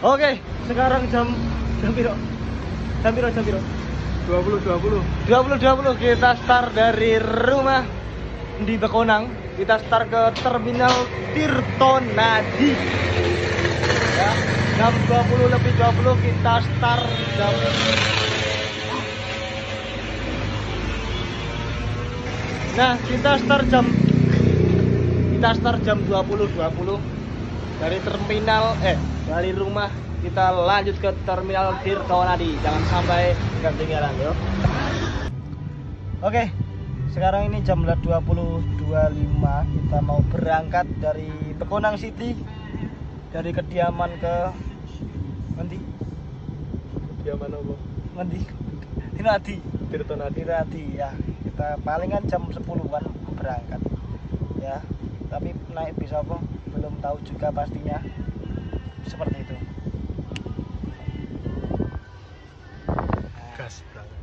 Oke, sekarang jam piro? Jam piro? 20 kita start dari rumah di Bekonang. Kita start ke terminal Tirtonadi. Ya, jam 20:20 kita start jam Nah, kita start jam 20:20 dari terminal dari rumah kita lanjut ke terminal Tirtonadi. Jangan sampai ketinggalan, yuk. Oke, sekarang ini jam 20:25. Kita mau berangkat dari Bekonang City, dari kediaman ke nanti. Kediaman apa? Nanti Tirtonadi ya. Kita palingan jam 10-an berangkat ya, tapi naik bis apa belum tahu juga pastinya, seperti itu. Gas berangkat.